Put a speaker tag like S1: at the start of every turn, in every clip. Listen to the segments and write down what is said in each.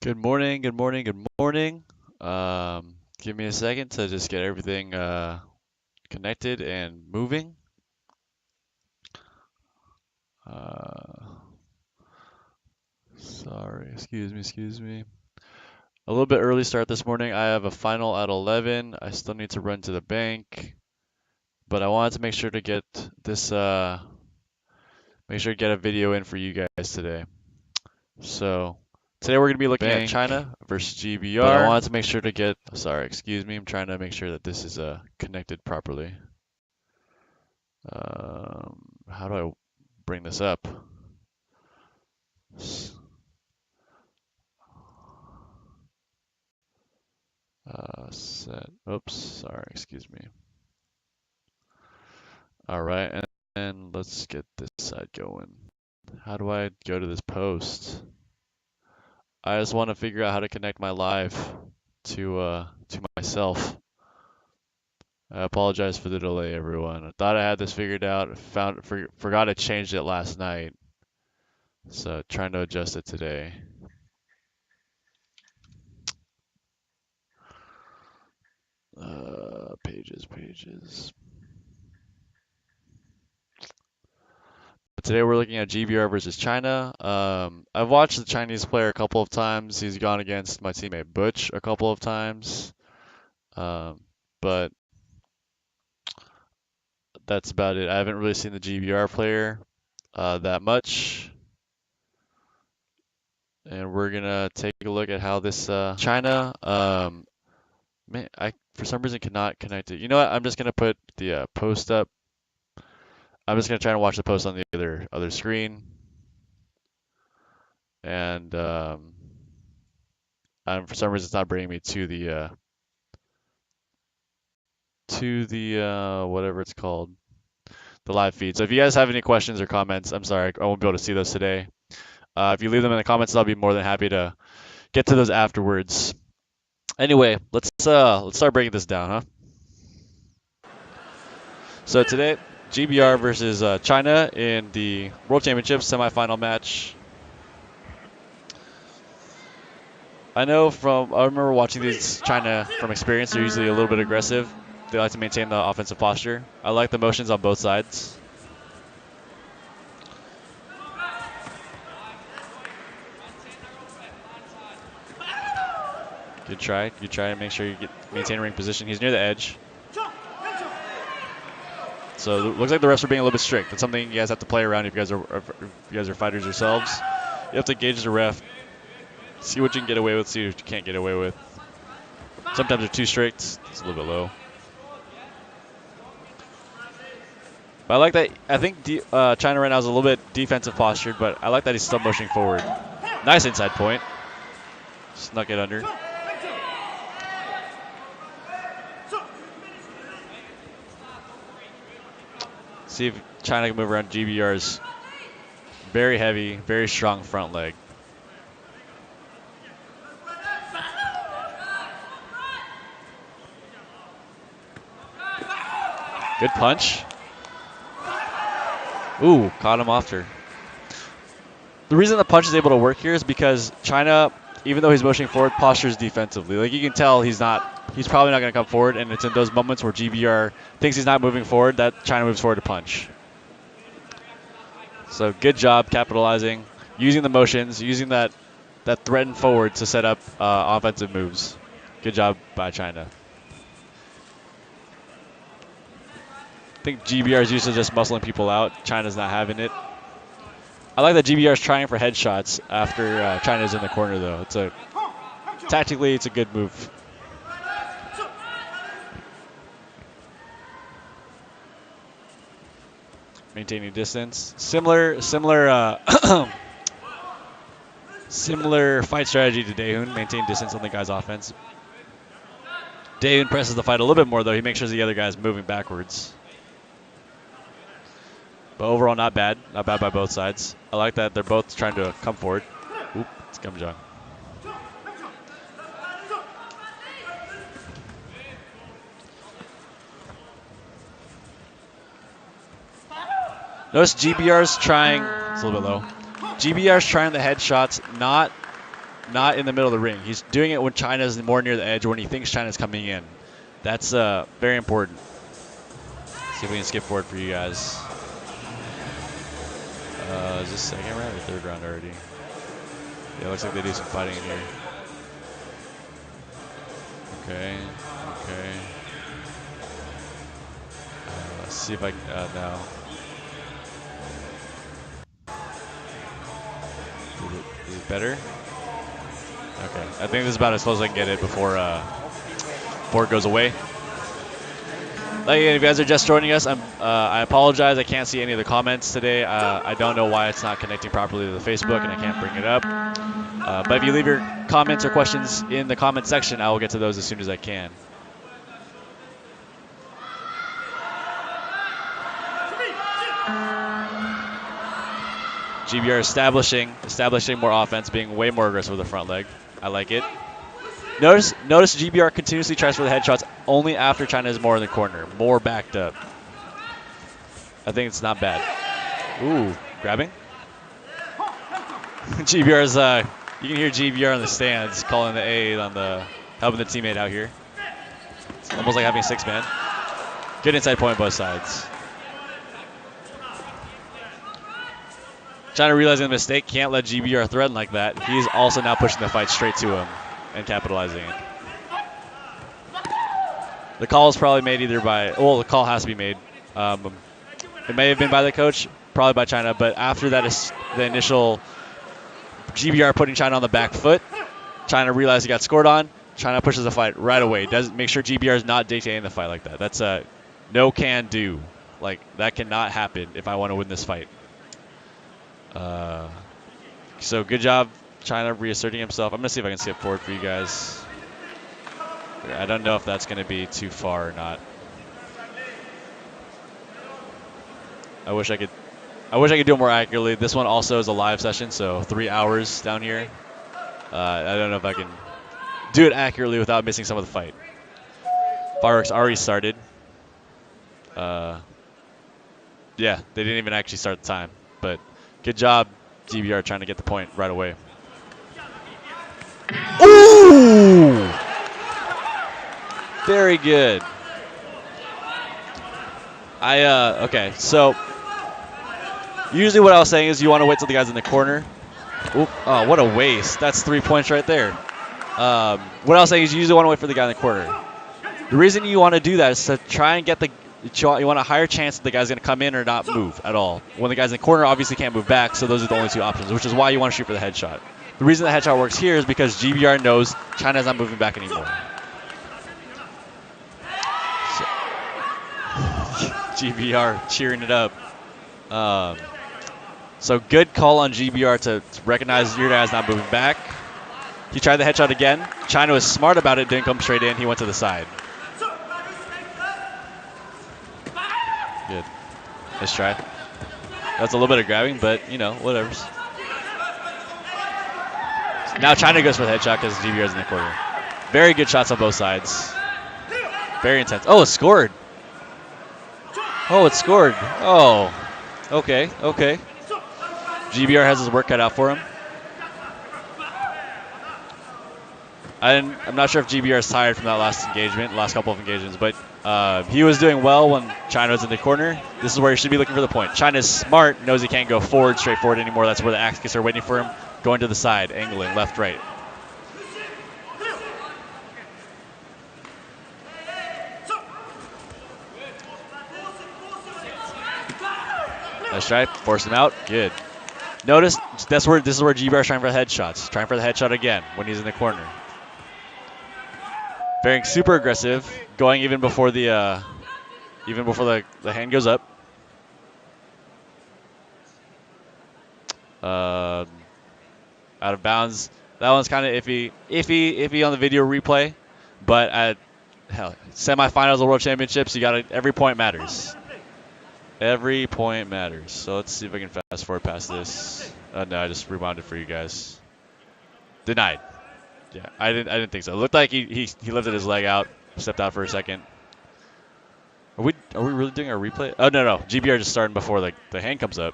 S1: Good morning, good morning, good morning. Give me a second to just get everything connected and moving. Sorry, excuse me. A little bit early start this morning. I have a final at 11. I still need to run to the bank, but I wanted to make sure to get this, make sure to get a video in for you guys today. So today we're going to be looking at China versus GBR. But I wanted to make sure to get, sorry, excuse me. I'm trying to make sure that this is connected properly. How do I bring this up? Set. Oops, sorry, excuse me. All right, and let's get this side going. How do I go to this post? I just want to figure out how to connect my live to myself. I apologize for the delay, everyone. I thought I had this figured out. Forgot I changed it last night, so trying to adjust it today. Pages. Today we're looking at GBR versus China. I've watched the Chinese player a couple of times. He's gone against my teammate Butch a couple of times. But that's about it. I haven't really seen the GBR player that much. And we're gonna take a look at how this China, man, I for some reason cannot connect it. You know what? I'm just gonna put the post up. I'm just gonna try and watch the post on the other screen. And for some reason it's not bringing me to the whatever it's called, the live feed. So if you guys have any questions or comments, I'm sorry, I won't be able to see those today. If you leave them in the comments, I'll be more than happy to get to those afterwards. Anyway, let's start breaking this down, huh? So today, GBR versus China in the World Championships semifinal match. I remember watching these China from experience. They're usually a little bit aggressive. They like to maintain the offensive posture. I like the motions on both sides. Good try to make sure you maintain ring position. He's near the edge. So it looks like the refs are being a little bit strict. That's something you guys have to play around if you guys are fighters yourselves. You have to gauge the ref, see what you can get away with, see what you can't get away with. Sometimes they're too strict. It's a little bit low. But I like that. I think China right now is a little bit defensive postured, but I like that he's still motioning forward. Nice inside point. Snuck it under. See if China can move around GBR's very heavy, very strong front leg. Good punch. Ooh, caught him after. The reason the punch is able to work here is because China, even though he's motioning forward, postures defensively. Like you can tell he's probably not going to come forward, and it's in those moments where GBR thinks he's not moving forward that China moves forward to punch. So good job capitalizing, using the motions, using that threaten forward to set up offensive moves. Good job by China. I think GBR is used to just muscling people out. China's not having it. I like that GBR is trying for headshots after China's in the corner, though. Tactically, it's a good move. Maintaining distance. Similar fight strategy to Daehoon. Maintain distance on the guy's offense. Daehoon presses the fight a little bit more, though. He makes sure the other guy's moving backwards. But overall, not bad. Not bad by both sides. I like that they're both trying to come forward. Oop, it's Gumjung. Notice GBR's trying, it's a little bit low. GBR's trying the headshots, not not in the middle of the ring. He's doing it when China's more near the edge, or when he thinks China's coming in. That's very important. See if we can skip forward for you guys. Is this second round or third round already? Yeah, looks like they do some fighting in here. Okay, okay. Let's see if I can, no. Is it better? Okay, I think this is about as close as I can get it before it goes away. Again, if you guys are just joining us, I apologize. I can't see any of the comments today. I don't know why it's not connecting properly to the Facebook, and I can't bring it up. But if you leave your comments or questions in the comment section, I will get to those as soon as I can. GBR establishing more offense, being way more aggressive with the front leg. I like it. Notice GBR continuously tries for the headshots only after China is more in the corner, more backed up. I think it's not bad. Ooh, grabbing. GBR's you can hear GBR on the stands calling the aid on the helping the teammate out here. It's almost like having a 6-man. Good inside point both sides. China realizing the mistake, can't let GBR threaten like that. He's also now pushing the fight straight to him and capitalizing it. The call is probably made either by, well, the call has to be made. It may have been by the coach, probably by China, but after that is the initial GBR putting China on the back foot. China realized he got scored on. China pushes the fight right away. Doesn't make sure GBR is not dictating the fight like that. That's a no can do. Like, that cannot happen if I want to win this fight. So good job, China reasserting himself. I'm going to see if I can skip forward for you guys. I don't know if that's going to be too far or not. I wish I could do it more accurately. This one also is a live session, so 3 hours down here. I don't know if I can do it accurately without missing some of the fight. Fireworks already started. Yeah, they didn't even actually start the time, but good job, GBR, trying to get the point right away. Ooh! Very good. Okay, so usually what I was saying is you want to wait till the guy's in the corner. Oop, oh, what a waste. That's 3 points right there. What I was saying is you usually want to wait for the guy in the corner. The reason you want to do that is to try and get you want a higher chance that the guy's going to come in or not move at all. When the guy's in the corner, obviously can't move back, so those are the only two options, which is why you want to shoot for the headshot. The reason the headshot works here is because GBR knows China's not moving back anymore. So, GBR cheering it up. So good call on GBR to recognize your guy's not moving back. He tried the headshot again. China was smart about it, didn't come straight in. He went to the side. Good. Nice try. That's a little bit of grabbing, but, you know, whatever. Now China goes for the headshot because GBR's in the corner. Very good shots on both sides. Very intense. Oh, it scored. Oh, it scored. Oh, okay, okay. GBR has his work cut out for him. I'm not sure if GBR is tired from that last couple of engagements, but he was doing well when China was in the corner. This is where he should be looking for the point. China's smart, knows he can't go straight forward anymore. That's where the axe kicks are waiting for him. Going to the side, angling, left, right. Nice try, force him out, good. Notice this is where GBR is trying for the headshots. Trying for the headshot again when he's in the corner. Very super aggressive, going even before the hand goes up. Out of bounds. That one's kind of iffy on the video replay, but at semifinals of World Championships, every point matters. Every point matters. So let's see if I can fast forward past this. No, I just rewound it for you guys. Denied. Yeah, I didn't think so. It looked like he lifted his leg out, stepped out for a second. Are we really doing our replay? Oh no, GBR just starting before the hand comes up.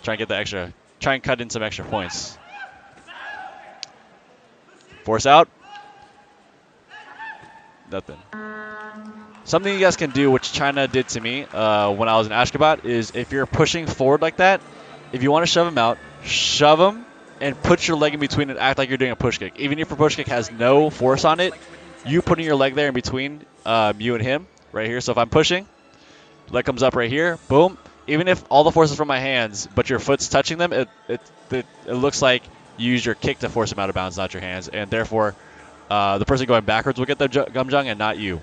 S1: Try and cut in some extra points. Force out. Nothing. Something you guys can do, which China did to me when I was in Ashgabat, is if you're pushing forward like that, if you want to shove him out, shove him and put your leg in between and act like you're doing a push kick. Even if your push kick has no force on it, you putting your leg there in between you and him right here. So if I'm pushing, leg comes up right here, boom. Even if all the force is from my hands, but your foot's touching them, it looks like you use your kick to force him out of bounds, not your hands. And therefore, the person going backwards will get the gumjung and not you.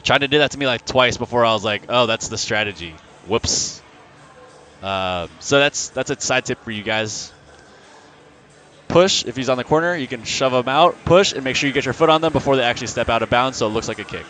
S1: China did that to me like twice before I was like, oh, that's the strategy. Whoops. So that's a side tip for you guys. Push, if he's on the corner, you can shove him out, push, and make sure you get your foot on them before they actually step out of bounds so it looks like a kick.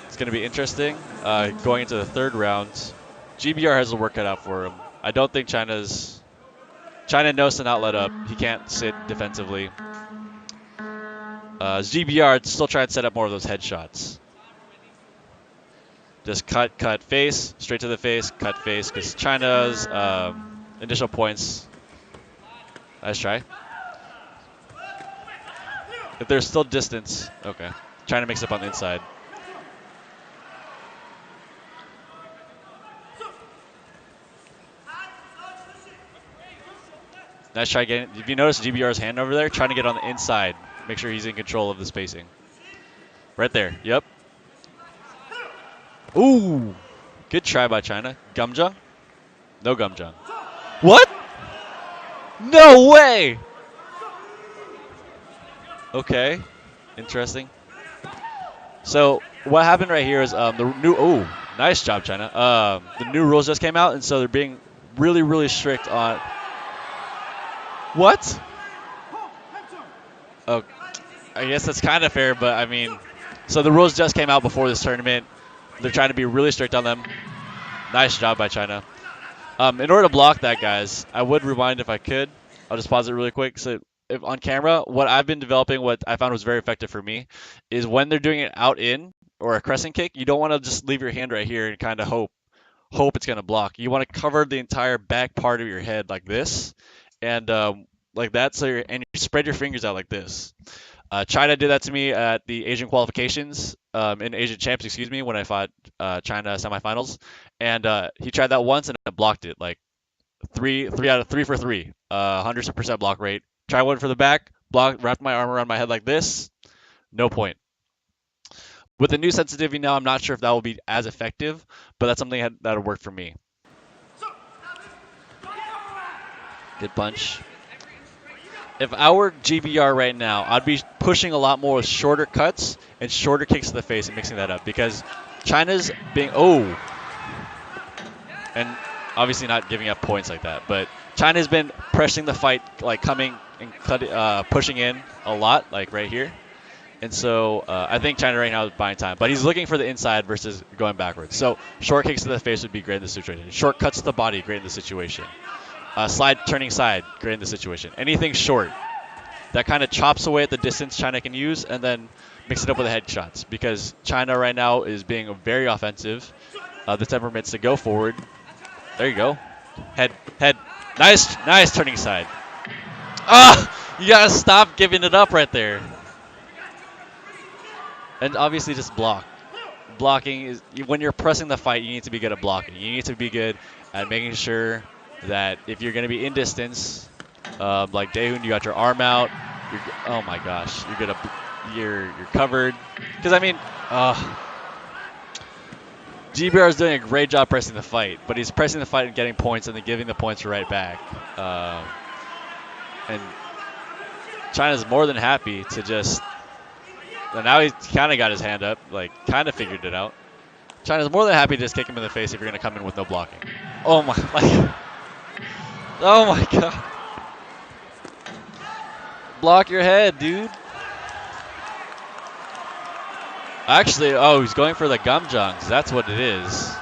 S1: It's going to be interesting going into the third round. GBR has a work cut out for him. I don't think China knows to not let up. He can't sit defensively. GBR still trying to set up more of those headshots. Just cut, face, straight to the face, cut, face, because China's initial points. Nice try. If there's still distance, okay. China makes up on the inside. Nice try getting. If you notice GBR's hand over there, trying to get on the inside. Make sure he's in control of the spacing. Right there. Yep. Ooh. Good try by China. Gumjung? No gumjung. What? No way! Okay. Interesting. So what happened right here is the new. Oh, nice job, China. The new rules just came out, and so they're being really, really strict on. What? Oh, I guess that's kind of fair, but I mean, so the rules just came out before this tournament. They're trying to be really strict on them. Nice job by China. In order to block that, guys, I would rewind if I could. I'll just pause it really quick. So if on camera, what I've been developing, what I found was very effective for me, is when they're doing it out in or a crescent kick, you don't want to just leave your hand right here and kind of hope it's going to block. You want to cover the entire back part of your head like this, and like that. So you spread your fingers out like this. China did that to me at the Asian qualifications, in Asian champs, excuse me, when I fought China semifinals, and he tried that once and I blocked it like three out of 3 for 3, 100% block rate. Try one for the back, block, wrapped my arm around my head like this, no point. With the new sensitivity now, I'm not sure if that will be as effective, but that's something that'll work for me. Good punch. If I were GBR right now, I'd be pushing a lot more with shorter cuts and shorter kicks to the face and mixing that up because China's being, and obviously not giving up points like that, but China's been pressing the fight, like coming and pushing in a lot, like right here. And so I think China right now is buying time, but he's looking for the inside versus going backwards. So short kicks to the face would be great in this situation. Short cuts to the body, great in this situation. Slide turning side, great in the situation. Anything short that kind of chops away at the distance China can use, and then mix it up with the head shots because China right now is being very offensive. The temperament's to go forward. There you go. Head. Nice turning side. You gotta stop giving it up right there. And obviously just block. Blocking is, when you're pressing the fight, you need to be good at blocking. You need to be good at making sure that if you're going to be in distance, like Daehoon, you got your arm out. Oh my gosh, you're covered. Because I mean, GBR is doing a great job pressing the fight, but he's pressing the fight and getting points, and then giving the points right back. And China's more than happy to just. And now he's kind of got his hand up, like kind of figured it out. China's more than happy to just kick him in the face if you're going to come in with no blocking. Oh my god. Block your head, dude. Actually, he's going for the gumjungs. That's what it is.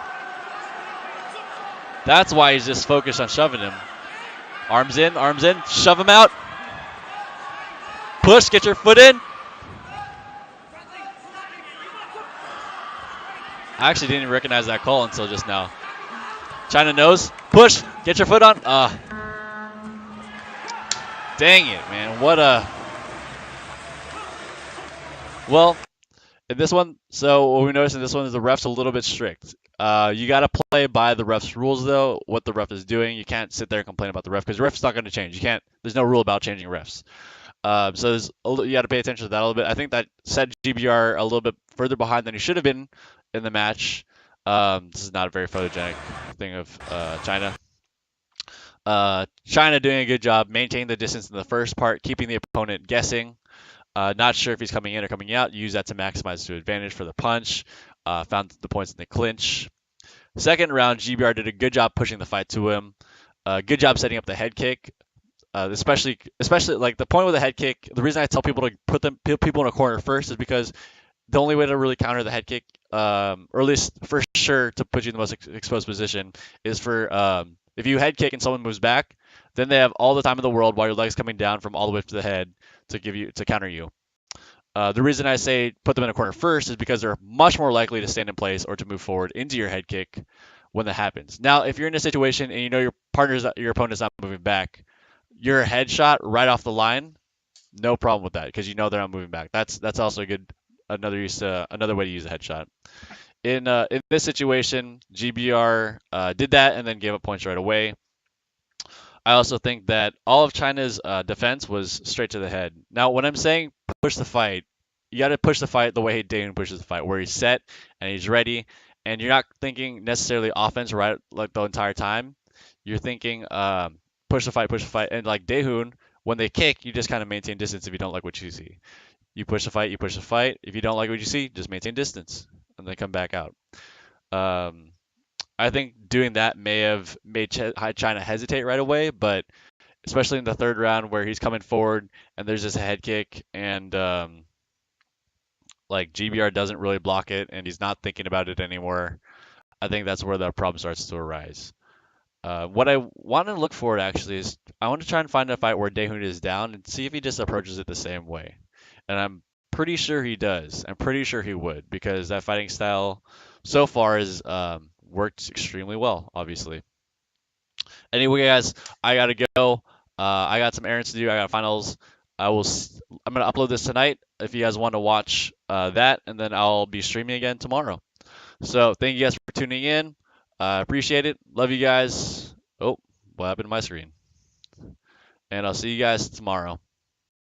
S1: That's why he's just focused on shoving him. Arms in, shove him out. Push, get your foot in. I actually didn't even recognize that call until just now. China knows. Push. Get your foot on. Dang it, man. What a. Well, in this one, so what we noticed in this one is the ref's a little bit strict. You got to play by the ref's rules, though, what the ref is doing. You can't sit there and complain about the ref because the ref's not going to change. You can't. There's no rule about changing refs. So you got to pay attention to that a little bit. I think that set GBR a little bit further behind than he should have been in the match. This is not a very photogenic thing of China. China doing a good job maintaining the distance in the first part, keeping the opponent guessing. Not sure if he's coming in or coming out. Use that to maximize to advantage for the punch. Found the points in the clinch. Second round, GBR did a good job pushing the fight to him. Good job setting up the head kick. Especially like the point with the head kick. The reason I tell people to put people in a corner first is because the only way to really counter the head kick, or at least for sure to put you in the most exposed position, is for if you head kick and someone moves back, then they have all the time in the world while your leg's coming down from all the way up to the head to counter you. The reason I say put them in a corner first is because they're much more likely to stand in place or to move forward into your head kick when that happens. Now, if you're in a situation and you know your opponent's not moving back, your headshot right off the line, no problem with that because you know they're not moving back. That's also a good another way to use a headshot. In this situation, GBR did that and then gave up points right away. I also think that all of China's defense was straight to the head. Now, when I'm saying push the fight, you got to push the fight the way Daeun pushes the fight, where he's set and he's ready, and you're not thinking necessarily offense right like the entire time. You're thinking push the fight, and like Daeun, when they kick, you just kind of maintain distance if you don't like what you see. You push the fight, you push the fight. If you don't like what you see, just maintain distance, and then come back out. Um, I think doing that may have made China hesitate right away, but especially in the third round where he's coming forward and there's just a head kick and like GBR doesn't really block it and he's not thinking about it anymore. I think that's where the problem starts to arise. What I want to look for actually is I want to try and find a fight where Daehoon is down and see if he just approaches it the same way. And I'm pretty sure he does. I'm pretty sure he would because that fighting style so far has worked extremely well, obviously. Anyway, guys, I gotta go. I got some errands to do. I got finals. I'm gonna upload this tonight. If you guys want to watch that, and then I'll be streaming again tomorrow. So thank you guys for tuning in. Appreciate it. Love you guys. Oh, what happened to my screen? And I'll see you guys tomorrow.